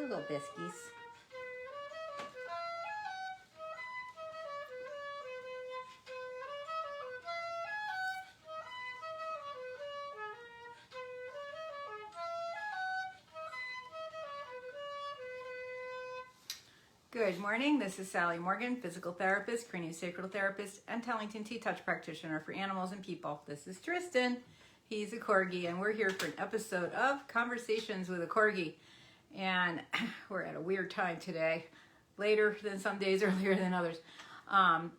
Little biskies. Good morning, this is Sally Morgan, physical therapist, craniosacral therapist, and Tellington T-Touch practitioner for animals and people. This is Tristan, he's a Corgi, and we're here for an episode of Conversations with a Corgi. And we're at a weird time today, later than some days, earlier than others,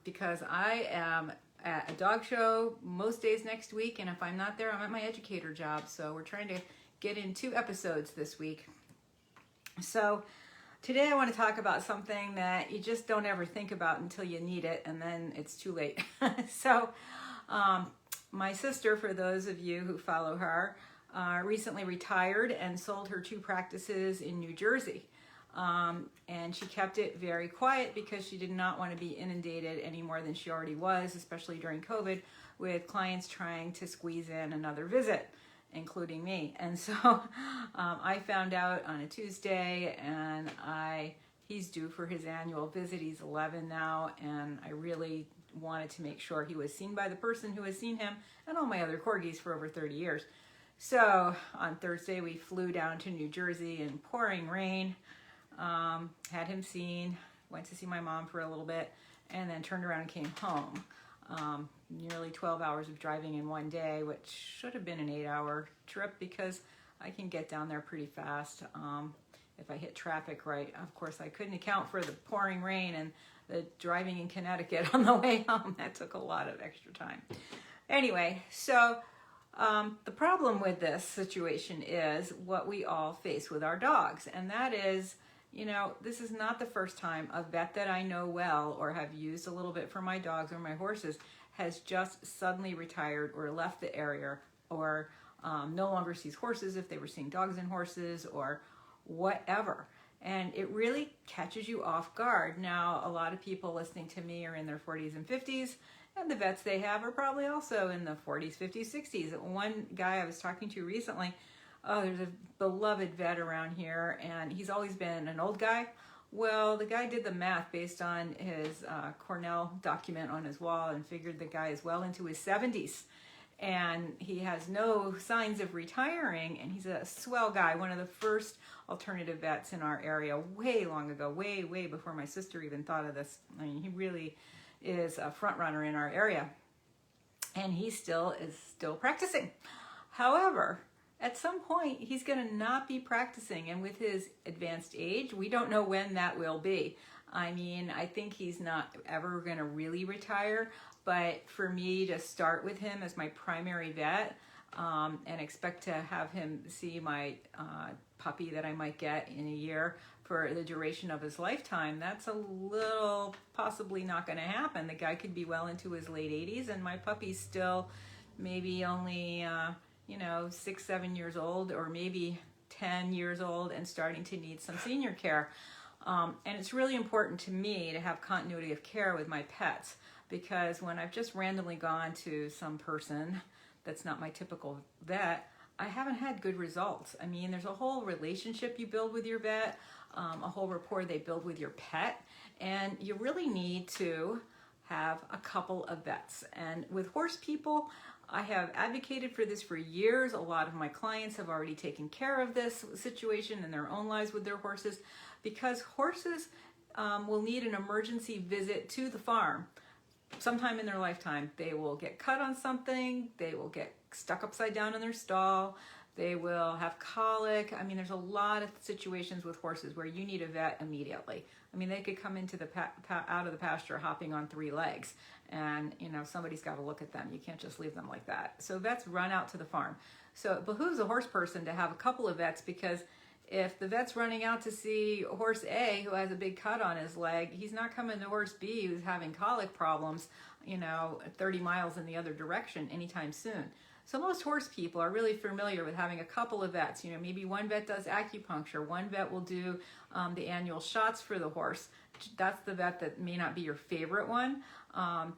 because I am at a dog show most days next week, and if I'm not there, I'm at my educator job. So we're trying to get in 2 episodes this week. So today I want to talk about something that you just don't ever think about until you need it, and then it's too late. So my sister, for those of you who follow her, recently retired and sold her 2 practices in New Jersey. And she kept it very quiet because she did not want to be inundated any more than she already was, especially during COVID, with clients trying to squeeze in another visit, including me. And so I found out on a Tuesday, and he's due for his annual visit. He's 11 now, and I really wanted to make sure he was seen by the person who has seen him and all my other Corgis for over 30 years. So on Thursday, we flew down to New Jersey in pouring rain, had him seen, went to see my mom for a little bit, and then turned around and came home. Nearly 12 hours of driving in one day, which should have been an 8-hour trip because I can get down there pretty fast if I hit traffic right. Of course, I couldn't account for the pouring rain and the driving in Connecticut on the way home. That took a lot of extra time. Anyway, so the problem with this situation is what we all face with our dogs, and that is, you know, this is not the first time a vet that I know well or have used a little bit for my dogs or my horses has just suddenly retired or left the area, or no longer sees horses if they were seeing dogs and horses or whatever. And it really catches you off guard. Now, a lot of people listening to me are in their 40s and 50s, and the vets they have are probably also in the 40s, 50s, 60s. One guy I was talking to recently, there's a beloved vet around here, and he's always been an old guy. Well, the guy did the math based on his Cornell document on his wall and figured the guy is well into his 70s. And he has no signs of retiring, and he's a swell guy, one of the first alternative vets in our area way long ago, way before my sister even thought of this. I mean, he really is a front runner in our area, and he is still practicing. However, at some point, he's going to not be practicing, and with his advanced age, we don't know when that will be. I mean, I think he's not ever going to really retire, but for me to start with him as my primary vet and expect to have him see my puppy that I might get in a year for the duration of his lifetime, that's a little possibly not going to happen. The guy could be well into his late 80s, and my puppy's still maybe only 6, 7 years old, or maybe 10 years old and starting to need some senior care. And it's really important to me to have continuity of care with my pets, because when I've just randomly gone to some person that's not my typical vet, I haven't had good results. I mean, there's a whole relationship you build with your vet, a whole rapport they build with your pet, and you really need to have a couple of vets. And with horse people, I have advocated for this for years. A lot of my clients have already taken care of this situation in their own lives with their horses, because horses will need an emergency visit to the farm sometime in their lifetime. They will get cut on something, they will get stuck upside down in their stall, they will have colic. I mean, there's a lot of situations with horses where you need a vet immediately. I mean, they could come into the out of the pasture hopping on 3 legs, and somebody's got to look at them. You can't just leave them like that. So vets run out to the farm. So it behooves a horse person to have a couple of vets, because if the vet's running out to see horse A who has a big cut on his leg, he's not coming to horse B who's having colic problems, 30 miles in the other direction anytime soon. So most horse people are really familiar with having a couple of vets. Maybe one vet does acupuncture, one vet will do the annual shots for the horse. That's the vet that may not be your favorite one,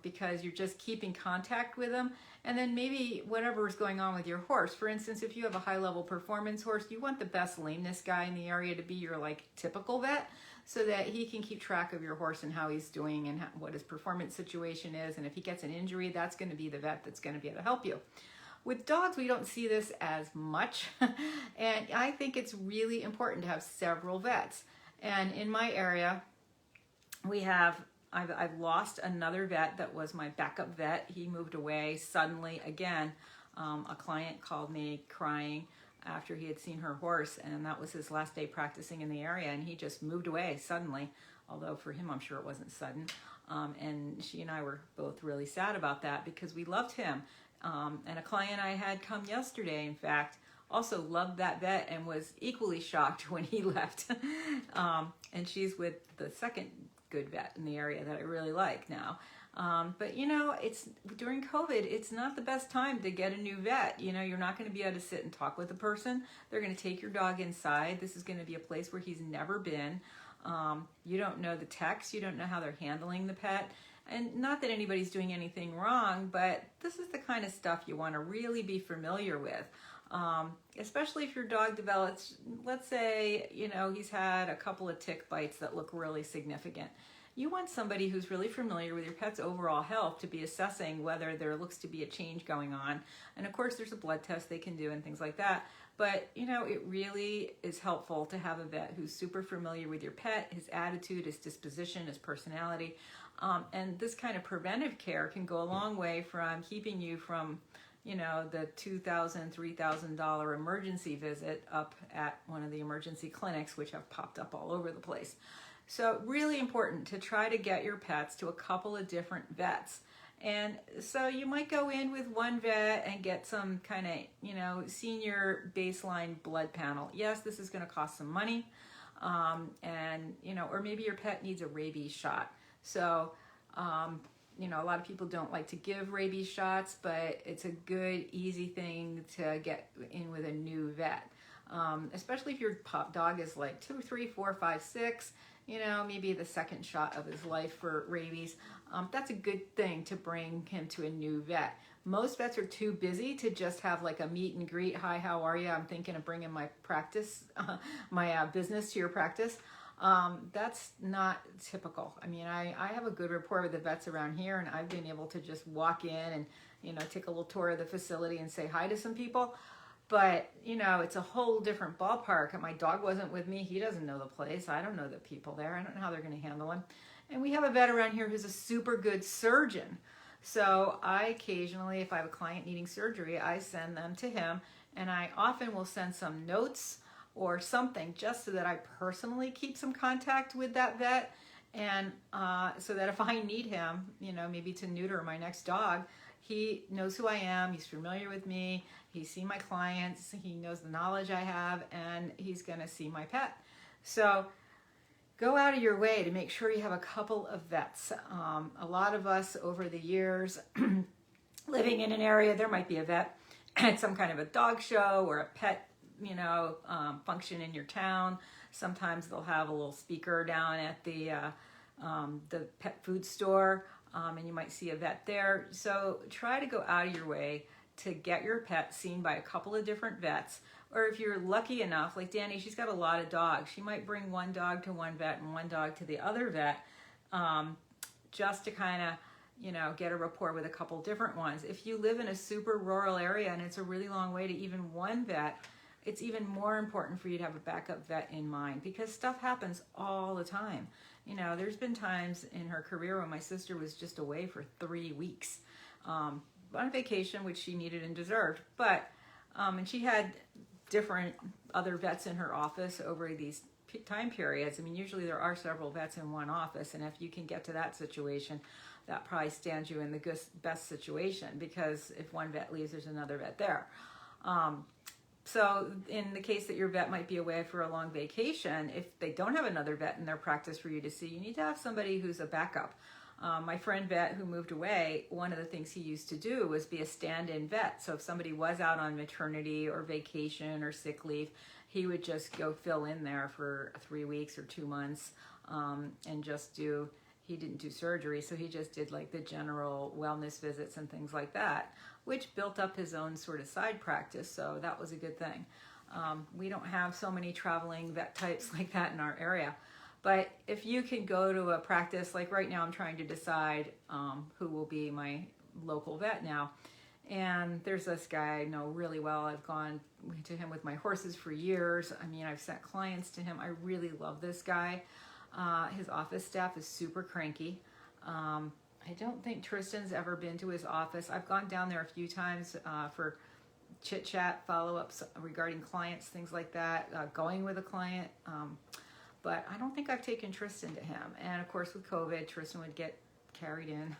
because you're just keeping contact with them. And then maybe whatever is going on with your horse. For instance, if you have a high level performance horse, you want the best lameness guy in the area to be your like typical vet, so that he can keep track of your horse and how he's doing and what his performance situation is. And if he gets an injury, that's going to be the vet that's going to be able to help you. With dogs, we don't see this as much. And I think it's really important to have several vets. And in my area, I've lost another vet that was my backup vet. He moved away suddenly again. A client called me crying after he had seen her horse, and that was his last day practicing in the area, and he just moved away suddenly, although for him I'm sure it wasn't sudden. And she and I were both really sad about that because we loved him. And a client I had come yesterday, in fact, also loved that vet and was equally shocked when he left. And she's with the second good vet in the area that I really like now. But it's during COVID, it's not the best time to get a new vet. You're not going to be able to sit and talk with the person. They're going to take your dog inside. This is going to be a place where he's never been. You don't know the techs. You don't know how they're handling the pet. And not that anybody's doing anything wrong, but this is the kind of stuff you want to really be familiar with. Especially if your dog develops, let's say, he's had a couple of tick bites that look really significant. You want somebody who's really familiar with your pet's overall health to be assessing whether there looks to be a change going on. And of course, there's a blood test they can do and things like that. But, it really is helpful to have a vet who's super familiar with your pet, his attitude, his disposition, his personality. And this kind of preventive care can go a long way from keeping you from the $2,000, $3,000 emergency visit up at one of the emergency clinics, which have popped up all over the place. So really important to try to get your pets to a couple of different vets. And so you might go in with one vet and get some kind of, senior baseline blood panel. Yes, this is going to cost some money. Or maybe your pet needs a rabies shot. So, a lot of people don't like to give rabies shots, but it's a good, easy thing to get in with a new vet. Especially if your dog is like 2, 3, 4, 5, 6, maybe the second shot of his life for rabies. That's a good thing to bring him to a new vet. Most vets are too busy to just have like a meet and greet. Hi, how are you? I'm thinking of bringing my practice, my business to your practice. That's not typical. I mean, I have a good rapport with the vets around here, and I've been able to just walk in and, take a little tour of the facility and say hi to some people. But, it's a whole different ballpark. My dog wasn't with me. He doesn't know the place. I don't know the people there. I don't know how they're going to handle him. And we have a vet around here who's a super good surgeon. So I occasionally, if I have a client needing surgery, I send them to him, and I often will send some notes or something just so that I personally keep some contact with that vet, and so that if I need him, maybe to neuter my next dog, he knows who I am, he's familiar with me, he's seen my clients, he knows the knowledge I have, and he's going to see my pet. So go out of your way to make sure you have a couple of vets. A lot of us over the years living in an area, there might be a vet at some kind of a dog show or a pet function in your town. Sometimes they'll have a little speaker down at the pet food store, and you might see a vet there. So try to go out of your way to get your pet seen by a couple of different vets. Or if you're lucky enough, like Danny, she's got a lot of dogs. She might bring one dog to one vet and one dog to the other vet, just to kind of get a rapport with a couple different ones. If you live in a super rural area and it's a really long way to even one vet, it's even more important for you to have a backup vet in mind, because stuff happens all the time. There's been times in her career when my sister was just away for 3 weeks on vacation, which she needed and deserved. But, and she had different other vets in her office over these time periods. I mean, usually there are several vets in one office, and if you can get to that situation, that probably stands you in the best situation, because if one vet leaves, there's another vet there. So in the case that your vet might be away for a long vacation, if they don't have another vet in their practice for you to see, you need to have somebody who's a backup. My friend vet who moved away, one of the things he used to do was be a stand-in vet. So if somebody was out on maternity or vacation or sick leave, he would just go fill in there for 3 weeks or 2 months, and just he didn't do surgery, so he just did like the general wellness visits and things like that. which built up his own sort of side practice. So that was a good thing. We don't have so many traveling vet types like that in our area. But if you can go to a practice, like right now I'm trying to decide who will be my local vet now. And there's this guy I know really well. I've gone to him with my horses for years. I mean, I've sent clients to him. I really love this guy. His office staff is super cranky. I don't think Tristan's ever been to his office. I've gone down there a few times for chit chat, follow-ups regarding clients, things like that, going with a client. But I don't think I've taken Tristan to him. And of course with COVID, Tristan would get carried in.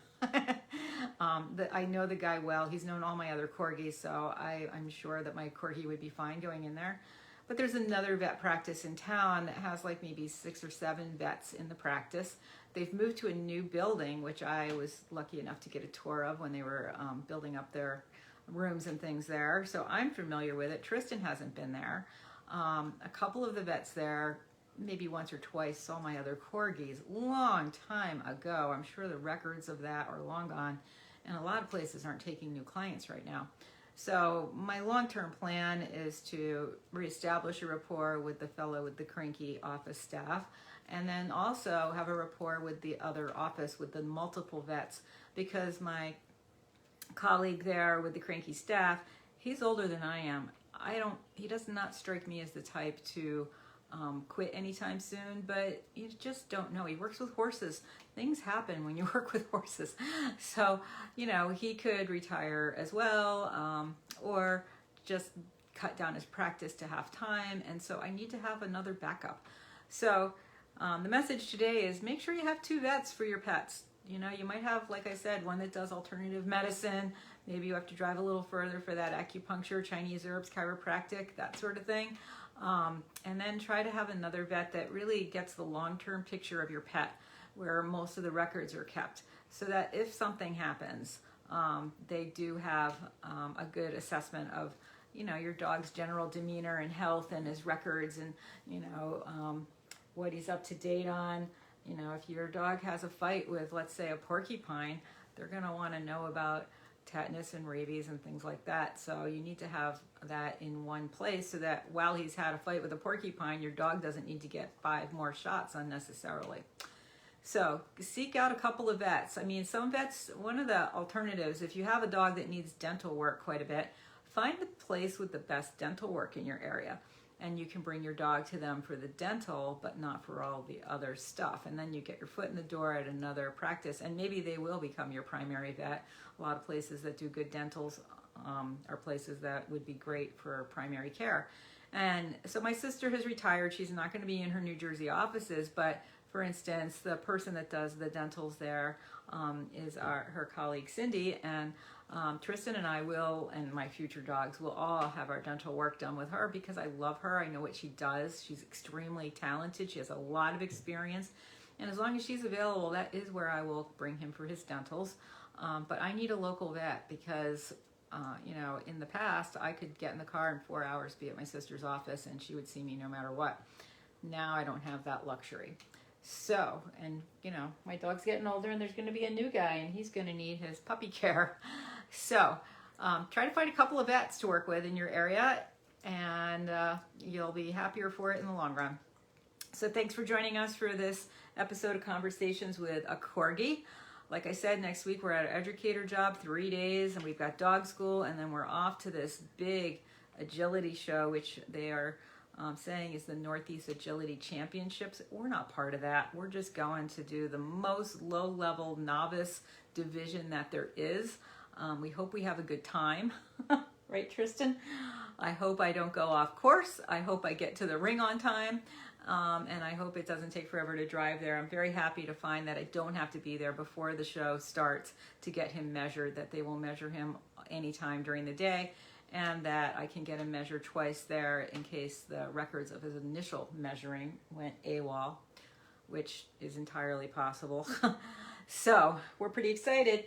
I know the guy well. He's known all my other Corgis, so I'm sure that my Corgi would be fine going in there. But there's another vet practice in town that has like maybe 6 or 7 vets in the practice. They've moved to a new building, which I was lucky enough to get a tour of when they were building up their rooms and things there. So I'm familiar with it. Tristan hasn't been there. A couple of the vets there, maybe once or twice, saw my other Corgis long time ago. I'm sure the records of that are long gone, and a lot of places aren't taking new clients right now. So my long-term plan is to reestablish a rapport with the fellow with the cranky office staff, and then also have a rapport with the other office with the multiple vets, because my colleague there with the cranky staff, he's older than I am. He does not strike me as the type to quit anytime soon, but you just don't know. He works with horses. Things happen when you work with horses. So, you know, he could retire as well, or just cut down his practice to half time. And so I need to have another backup. So the message today is make sure you have 2 vets for your pets. You know, you might have, like I said, one that does alternative medicine. Maybe you have to drive a little further for that acupuncture, Chinese herbs, chiropractic, that sort of thing. And then try to have another vet that really gets the long-term picture of your pet, where most of the records are kept, so that if something happens, they do have a good assessment of, you know, your dog's general demeanor and health and his records, and, you know, what he's up to date on. You know, if your dog has a fight with, let's say, a porcupine, they're going to want to know about tetanus and rabies and things like that. So you need to have that in one place, so that while he's had a fight with a porcupine, your dog doesn't need to get 5 more shots unnecessarily. So seek out a couple of vets. I mean, some vets, one of the alternatives, if you have a dog that needs dental work quite a bit, find the place with the best dental work in your area. And you can bring your dog to them for the dental, but not for all the other stuff. And then you get your foot in the door at another practice, and maybe they will become your primary vet. A lot of places that do good dentals are places that would be great for primary care. And so my sister has retired. She's not going to be in her New Jersey offices, but for instance, the person that does the dentals there is her colleague Cindy, and Tristan and I will, and my future dogs will all have our dental work done with her, because I love her. I know what she does. She's extremely talented. She has a lot of experience. And as long as she's available, that is where I will bring him for his dentals. But I need a local vet, because, you know, in the past, I could get in the car in 4 hours, be at my sister's office, and she would see me no matter what. Now I don't have that luxury. So, and, you know, my dog's getting older, and there's going to be a new guy, and he's going to need his puppy care. So try to find a couple of vets to work with in your area, and you'll be happier for it in the long run. So thanks for joining us for this episode of Conversations with a Corgi. Like I said, next week we're at an educator job, 3 days, and we've got dog school, and then we're off to this big agility show, which they are saying is the Northeast Agility Championships. We're not part of that. We're just going to do the most low-level novice division that there is. We hope we have a good time. Right, Tristan? I hope I don't go off course. I hope I get to the ring on time. And I hope it doesn't take forever to drive there. I'm very happy to find that I don't have to be there before the show starts to get him measured, that they will measure him anytime during the day, and that I can get him measured twice there in case the records of his initial measuring went AWOL, which is entirely possible. So we're pretty excited.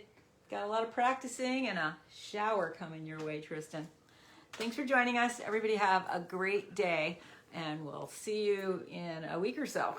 Got a lot of practicing and a shower coming your way, Tristan. Thanks for joining us. Everybody have a great day, and we'll see you in a week or so.